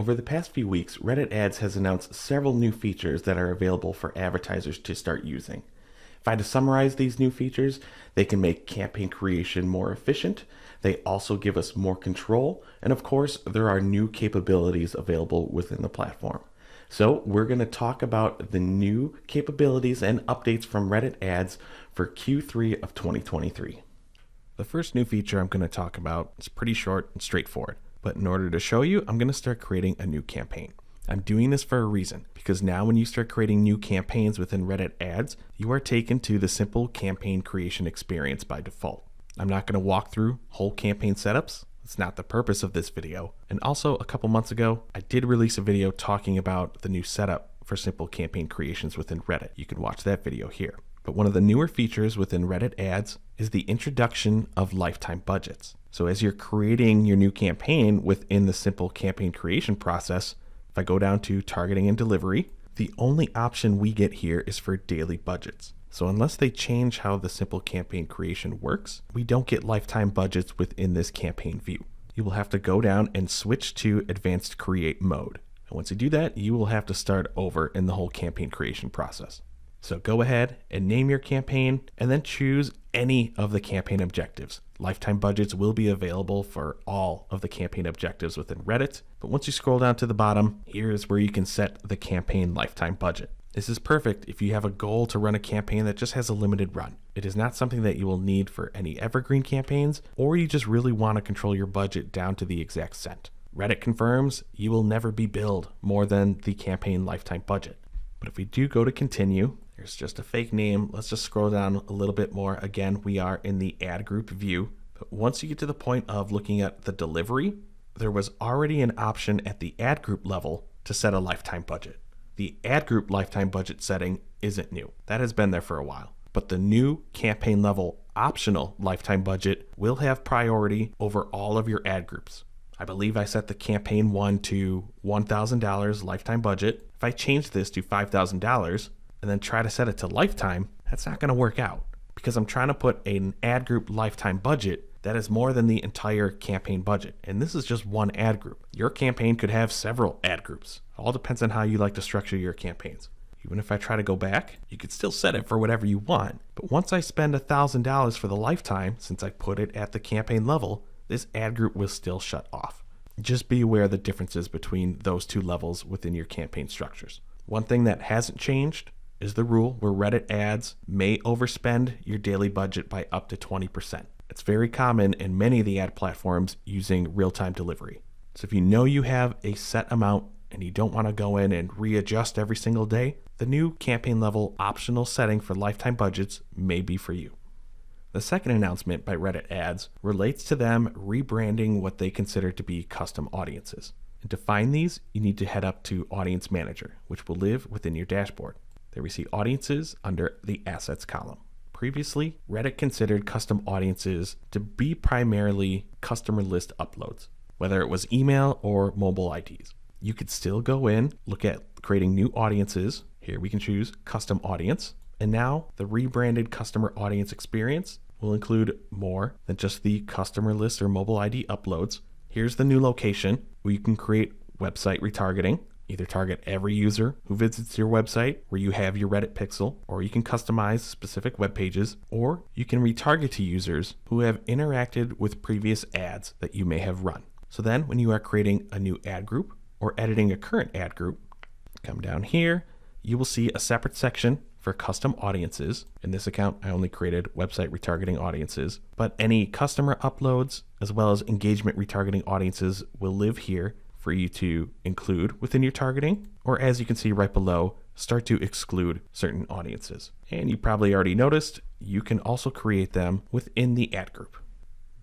Over the past few weeks, Reddit Ads has announced several new features that are available for advertisers to start using. If I had to summarize these new features, they can make campaign creation more efficient, they also give us more control, and of course, there are new capabilities available within the platform. So we're going to talk about the new capabilities and updates from Reddit Ads for Q3 of 2023. The first new feature I'm going to talk about is pretty short and straightforward, but in order to show you, I'm going to start creating a new campaign. I'm doing this for a reason, because now when you start creating new campaigns within Reddit Ads, you are taken to the simple campaign creation experience by default. I'm not going to walk through whole campaign setups. It's not the purpose of this video. And also a couple months ago, I did release a video talking about the new setup for simple campaign creations within Reddit. You can watch that video here. But one of the newer features within Reddit Ads is the introduction of lifetime budgets. So as you're creating your new campaign within the simple campaign creation process, if I go down to targeting and delivery, the only option we get here is for daily budgets. So unless they change how the simple campaign creation works, we don't get lifetime budgets within this campaign view. You will have to go down and switch to advanced create mode. And once you do that, you will have to start over in the whole campaign creation process. So go ahead and name your campaign and then choose any of the campaign objectives. Lifetime budgets will be available for all of the campaign objectives within Reddit. But once you scroll down to the bottom, here's where you can set the campaign lifetime budget. This is perfect if you have a goal to run a campaign that just has a limited run. It is not something that you will need for any evergreen campaigns, or you just really want to control your budget down to the exact cent. Reddit confirms you will never be billed more than the campaign lifetime budget. But if we do go to continue, there's just a fake name. Let's just scroll down a little bit more. Again, we are in the ad group view. But once you get to the point of looking at the delivery, there was already an option at the ad group level to set a lifetime budget. The ad group lifetime budget setting isn't new. That has been there for a while. But the new campaign level optional lifetime budget will have priority over all of your ad groups. I believe I set the campaign one to $1,000 lifetime budget. If I change this to $5,000 and then try to set it to lifetime, that's not going to work out because I'm trying to put an ad group lifetime budget that is more than the entire campaign budget. And this is just one ad group. Your campaign could have several ad groups. It all depends on how you like to structure your campaigns. Even if I try to go back, you could still set it for whatever you want. But once I spend $1,000 for the lifetime, since I put it at the campaign level, this ad group will still shut off. Just be aware of the differences between those two levels within your campaign structures. One thing that hasn't changed is the rule where Reddit ads may overspend your daily budget by up to 20%. It's very common in many of the ad platforms using real-time delivery. So if you know you have a set amount and you don't want to go in and readjust every single day, the new campaign level optional setting for lifetime budgets may be for you. The second announcement by Reddit Ads relates to them rebranding what they consider to be custom audiences. And to find these, you need to head up to Audience Manager, which will live within your dashboard. There we see audiences under the assets column. Previously, Reddit considered custom audiences to be primarily customer list uploads, whether it was email or mobile IDs. You could still go in, look at creating new audiences. Here we can choose custom audience. And now the rebranded customer audience experience will include more than just the customer list or mobile ID uploads. Here's the new location where you can create website retargeting. Either target every user who visits your website where you have your Reddit pixel, or you can customize specific web pages, or you can retarget to users who have interacted with previous ads that you may have run. So then when you are creating a new ad group or editing a current ad group, come down here, you will see a separate section for custom audiences. In this account, I only created website retargeting audiences, but any customer uploads as well as engagement retargeting audiences will live here for you to include within your targeting, or as you can see right below, start to exclude certain audiences. And you probably already noticed, you can also create them within the ad group.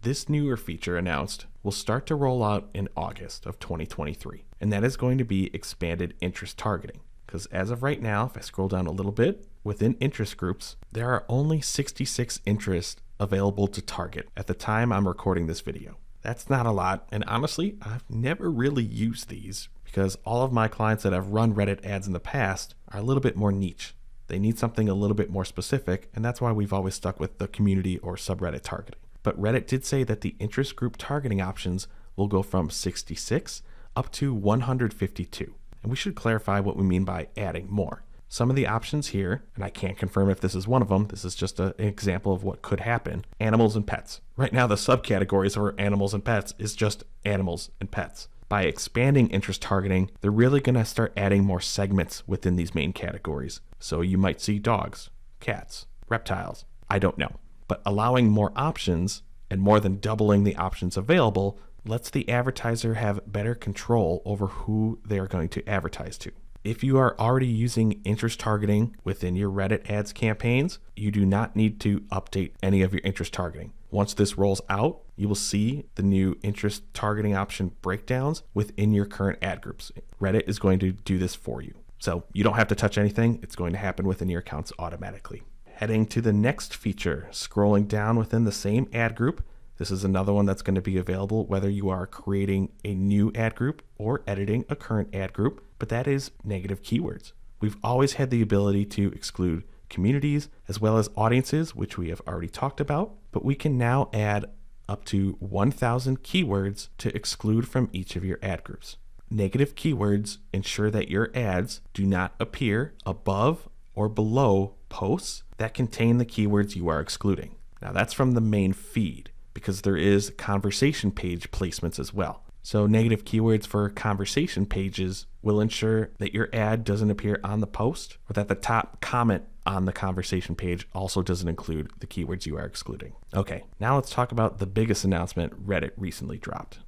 This newer feature announced will start to roll out in August of 2023, and that is going to be expanded interest targeting. Because as of right now, if I scroll down a little bit, within interest groups, there are only 66 interests available to target at the time I'm recording this video. That's not a lot, and honestly, I've never really used these because all of my clients that have run Reddit ads in the past are a little bit more niche. They need something a little bit more specific, and that's why we've always stuck with the community or subreddit targeting. But Reddit did say that the interest group targeting options will go from 66 up to 152. And we should clarify what we mean by adding more. Some of the options here, and I can't confirm if this is one of them, this is just an example of what could happen, animals and pets. Right now, the subcategories for animals and pets is just animals and pets. By expanding interest targeting, they're really going to start adding more segments within these main categories. So you might see dogs, cats, reptiles, I don't know. But allowing more options and more than doubling the options available lets the advertiser have better control over who they are going to advertise to. If you are already using interest targeting within your Reddit ads campaigns, you do not need to update any of your interest targeting. Once this rolls out, you will see the new interest targeting option breakdowns within your current ad groups. Reddit is going to do this for you. So you don't have to touch anything. It's going to happen within your accounts automatically. Heading to the next feature, scrolling down within the same ad group. This is another one that's going to be available whether you are creating a new ad group or editing a current ad group, but that is negative keywords. We've always had the ability to exclude communities as well as audiences, which we have already talked about, but we can now add up to 1,000 keywords to exclude from each of your ad groups. Negative keywords ensure that your ads do not appear above or below posts that contain the keywords you are excluding. Now that's from the main feed, because there is conversation page placements as well. So negative keywords for conversation pages will ensure that your ad doesn't appear on the post, or that the top comment on the conversation page also doesn't include the keywords you are excluding. Okay, now let's talk about the biggest announcement Reddit recently dropped.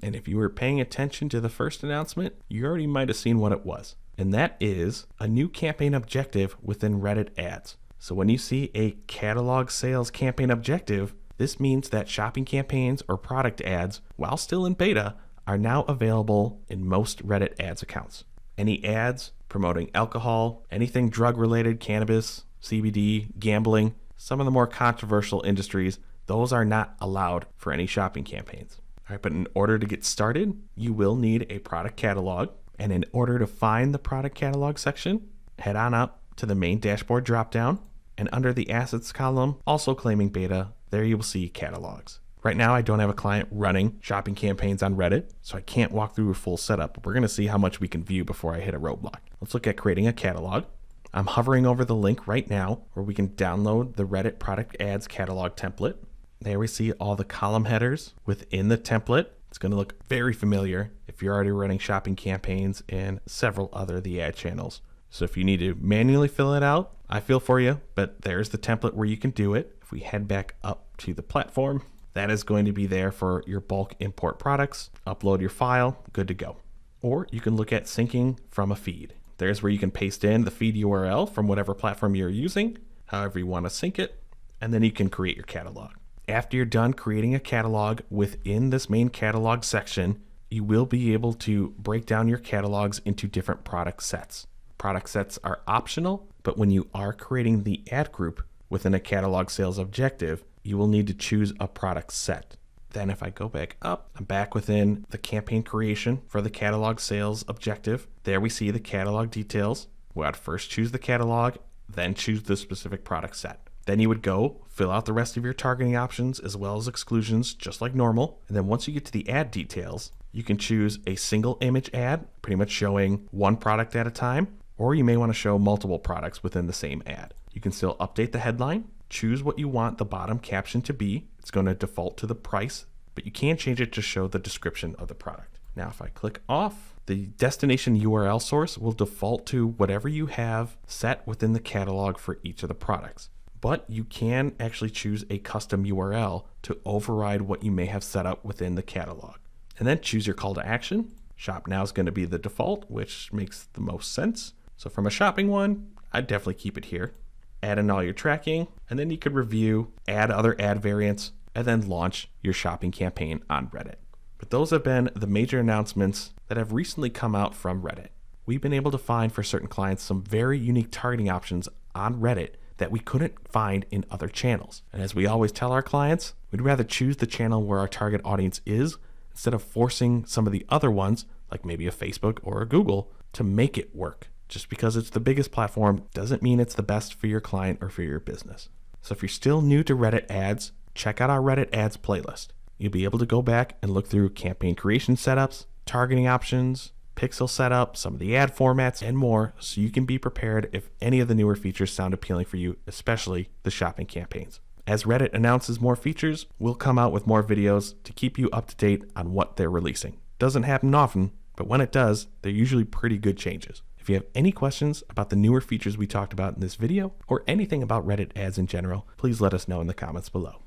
And if you were paying attention to the first announcement, you already might have seen what it was. And that is a new campaign objective within Reddit ads. So when you see a catalog sales campaign objective, this means that shopping campaigns or product ads, while still in beta, are now available in most Reddit ads accounts. Any ads promoting alcohol, anything drug-related, cannabis, CBD, gambling, some of the more controversial industries, those are not allowed for any shopping campaigns. All right, but in order to get started, you will need a product catalog. And in order to find the product catalog section, head on up to the main dashboard dropdown, and under the assets column, also claiming beta, there you will see catalogs. Right now, I don't have a client running shopping campaigns on Reddit, so I can't walk through a full setup, but we're going to see how much we can view before I hit a roadblock. Let's look at creating a catalog. I'm hovering over the link right now where we can download the Reddit product ads catalog template. There we see all the column headers within the template. It's going to look very familiar if you're already running shopping campaigns in several other of the ad channels. So if you need to manually fill it out, I feel for you, but there's the template where you can do it. If we head back up to the platform, that is going to be there for your bulk import products. Upload your file, good to go. Or you can look at syncing from a feed. There's where you can paste in the feed URL from whatever platform you're using, however you want to sync it, and then you can create your catalog. After you're done creating a catalog within this main catalog section, you will be able to break down your catalogs into different product sets. Product sets are optional, but when you are creating the ad group within a catalog sales objective, you will need to choose a product set. Then if I go back up, I'm back within the campaign creation for the catalog sales objective. There we see the catalog details. We would first choose the catalog, then choose the specific product set. Then you would go fill out the rest of your targeting options as well as exclusions, just like normal. And then once you get to the ad details, you can choose a single image ad, pretty much showing one product at a time, or you may want to show multiple products within the same ad. You can still update the headline, choose what you want the bottom caption to be. It's going to default to the price, but you can change it to show the description of the product. Now, if I click off, the destination URL source will default to whatever you have set within the catalog for each of the products. But you can actually choose a custom URL to override what you may have set up within the catalog. And then choose your call to action. Shop now is going to be the default, which makes the most sense. So from a shopping one, I'd definitely keep it here. Add in all your tracking, and then you could review, add other ad variants, and then launch your shopping campaign on Reddit. But those have been the major announcements that have recently come out from Reddit. We've been able to find for certain clients some very unique targeting options on Reddit that we couldn't find in other channels. And as we always tell our clients, we'd rather choose the channel where our target audience is instead of forcing some of the other ones, like maybe a Facebook or a Google, to make it work. Just because it's the biggest platform doesn't mean it's the best for your client or for your business. So if you're still new to Reddit ads, check out our Reddit ads playlist. You'll be able to go back and look through campaign creation setups, targeting options, pixel setup, some of the ad formats, and more, so you can be prepared if any of the newer features sound appealing for you, especially the shopping campaigns. As Reddit announces more features, we'll come out with more videos to keep you up to date on what they're releasing. Doesn't happen often, but when it does, they're usually pretty good changes. If you have any questions about the newer features we talked about in this video, or anything about Reddit ads in general, please let us know in the comments below.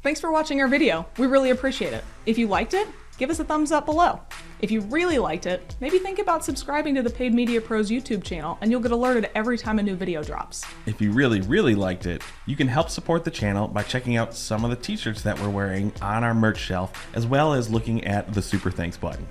Thanks for watching our video. We really appreciate it. If you liked it, give us a thumbs up below. If you really liked it, maybe think about subscribing to the Paid Media Pros YouTube channel and you'll get alerted every time a new video drops. If you really liked it, you can help support the channel by checking out some of the t-shirts that we're wearing on our merch shelf, as well as looking at the Super Thanks button.